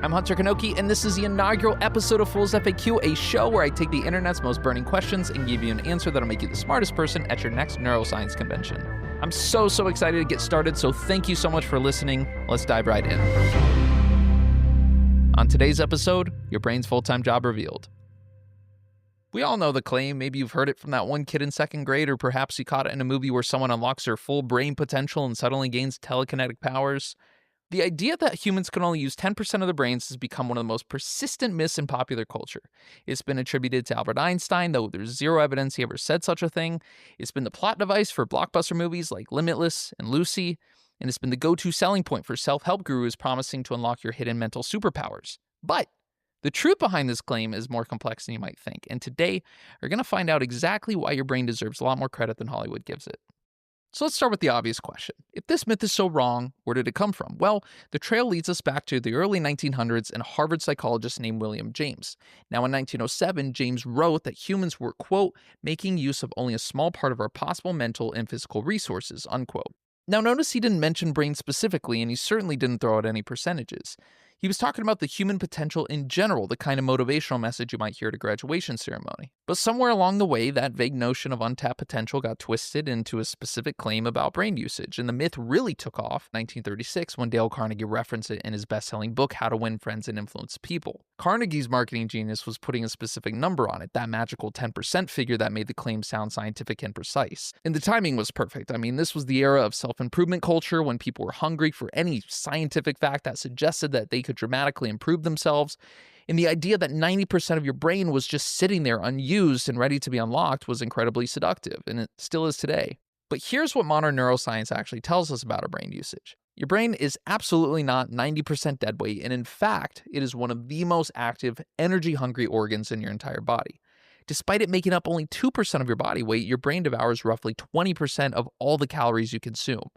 I'm Hunter Kanoki, and this is the inaugural episode of Fool's FAQ, a show where I take the internet's most burning questions and give you an answer that'll make you the smartest person at your next neuroscience convention. I'm so excited to get started, so thank you so much for listening. Let's dive right in. On today's episode, your brain's full-time job revealed. We all know the claim. Maybe you've heard it from that one kid in second grade, or perhaps you caught it in a movie where someone unlocks their full brain potential and suddenly gains telekinetic powers. The idea that humans can only use 10% of their brains has become one of the most persistent myths in popular culture. It's been attributed to Albert Einstein, though there's zero evidence he ever said such a thing. It's been the plot device for blockbuster movies like Limitless and Lucy, and it's been the go-to selling point for self-help gurus promising to unlock your hidden mental superpowers. But the truth behind this claim is more complex than you might think, and today we're going to find out exactly why your brain deserves a lot more credit than Hollywood gives it. So let's start with the obvious question. If this myth is so wrong, where did it come from? Well, the trail leads us back to the early 1900s and a Harvard psychologist named William James. Now, in 1907, James wrote that humans were, quote, making use of only a small part of our possible mental and physical resources, unquote. Now, notice he didn't mention brain specifically, and he certainly didn't throw out any percentages. He was talking about the human potential in general, the kind of motivational message you might hear at a graduation ceremony. But somewhere along the way, that vague notion of untapped potential got twisted into a specific claim about brain usage, and the myth really took off in 1936 when Dale Carnegie referenced it in his best-selling book, How to Win Friends and Influence People. Carnegie's marketing genius was putting a specific number on it, that magical 10% figure that made the claim sound scientific and precise. And the timing was perfect. I mean, this was the era of self-improvement culture when people were hungry for any scientific fact that suggested that they could dramatically improve themselves. And the idea that 90% of your brain was just sitting there unused and ready to be unlocked was incredibly seductive, and it still is today. But here's what modern neuroscience actually tells us about our brain usage. Your brain is absolutely not 90% dead weight, and in fact, it is one of the most active, energy-hungry organs in your entire body. Despite it making up only 2% of your body weight, your brain devours roughly 20% of all the calories you consume.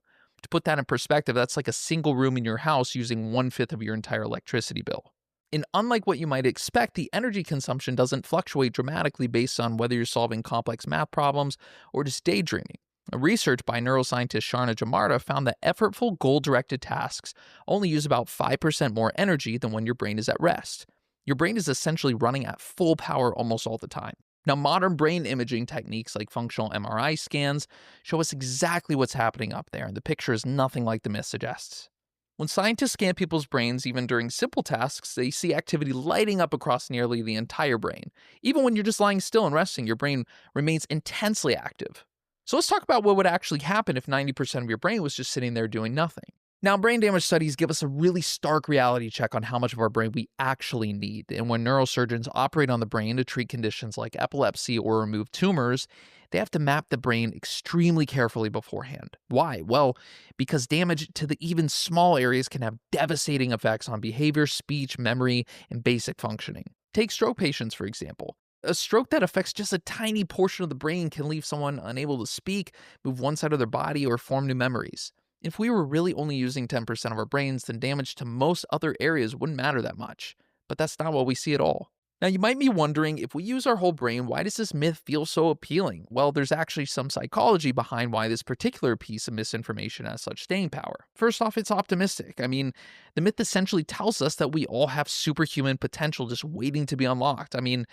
To put that in perspective, that's like a single room in your house using 1/5 of your entire electricity bill. And unlike what you might expect, the energy consumption doesn't fluctuate dramatically based on whether you're solving complex math problems or just daydreaming. A research by neuroscientist Sharna Jamarda found that effortful, goal-directed tasks only use about 5% more energy than when your brain is at rest. Your brain is essentially running at full power almost all the time. Now, modern brain imaging techniques like functional MRI scans show us exactly what's happening up there, and the picture is nothing like the myth suggests. When scientists scan people's brains, even during simple tasks, they see activity lighting up across nearly the entire brain. Even when you're just lying still and resting, your brain remains intensely active. So let's talk about what would actually happen if 90% of your brain was just sitting there doing nothing. Now, brain damage studies give us a really stark reality check on how much of our brain we actually need. And when neurosurgeons operate on the brain to treat conditions like epilepsy or remove tumors, they have to map the brain extremely carefully beforehand. Why? Well, because damage to the even small areas can have devastating effects on behavior, speech, memory, and basic functioning. Take stroke patients, for example. A stroke that affects just a tiny portion of the brain can leave someone unable to speak, move one side of their body, or form new memories. If we were really only using 10% of our brains, then damage to most other areas wouldn't matter that much. But that's not what we see at all. Now, you might be wondering, if we use our whole brain, why does this myth feel so appealing? Well, there's actually some psychology behind why this particular piece of misinformation has such staying power. First off, it's optimistic. I mean, the myth essentially tells us that we all have superhuman potential just waiting to be unlocked. I mean,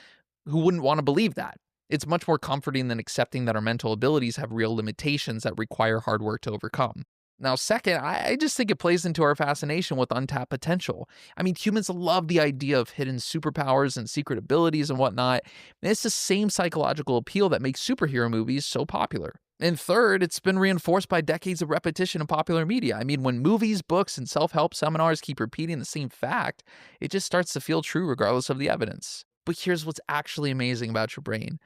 who wouldn't want to believe that? It's much more comforting than accepting that our mental abilities have real limitations that require hard work to overcome. Now, second, I just think it plays into our fascination with untapped potential. I mean, humans love the idea of hidden superpowers and secret abilities and whatnot. And it's the same psychological appeal that makes superhero movies so popular. And third, it's been reinforced by decades of repetition in popular media. I mean, when movies, books, and self-help seminars keep repeating the same fact, it just starts to feel true regardless of the evidence. But here's what's actually amazing about your brain.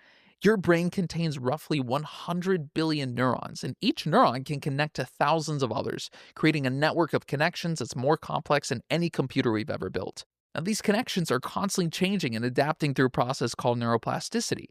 Your brain contains roughly 100 billion neurons, and each neuron can connect to thousands of others, creating a network of connections that's more complex than any computer we've ever built. Now, these connections are constantly changing and adapting through a process called neuroplasticity.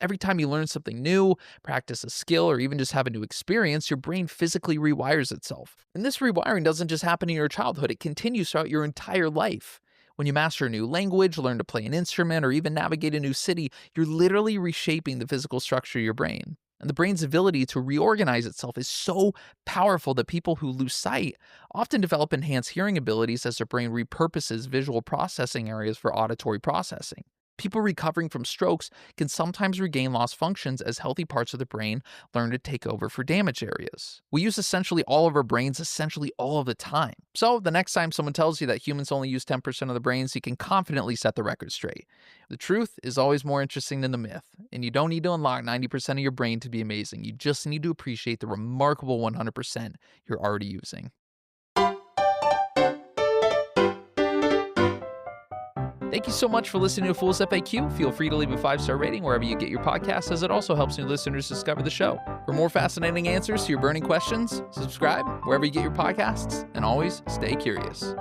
Every time you learn something new, practice a skill, or even just have a new experience, your brain physically rewires itself. And this rewiring doesn't just happen in your childhood, it continues throughout your entire life. When you master a new language, learn to play an instrument, or even navigate a new city, you're literally reshaping the physical structure of your brain. And the brain's ability to reorganize itself is so powerful that people who lose sight often develop enhanced hearing abilities as their brain repurposes visual processing areas for auditory processing. People recovering from strokes can sometimes regain lost functions as healthy parts of the brain learn to take over for damaged areas. We use essentially all of our brains essentially all of the time. So the next time someone tells you that humans only use 10% of the brains, you can confidently set the record straight. The truth is always more interesting than the myth, and you don't need to unlock 90% of your brain to be amazing. You just need to appreciate the remarkable 100% you're already using. Thank you so much for listening to Fool's FAQ. Feel free to leave a 5-star rating wherever you get your podcasts, as it also helps new listeners discover the show. For more fascinating answers to your burning questions, subscribe wherever you get your podcasts, and always stay curious.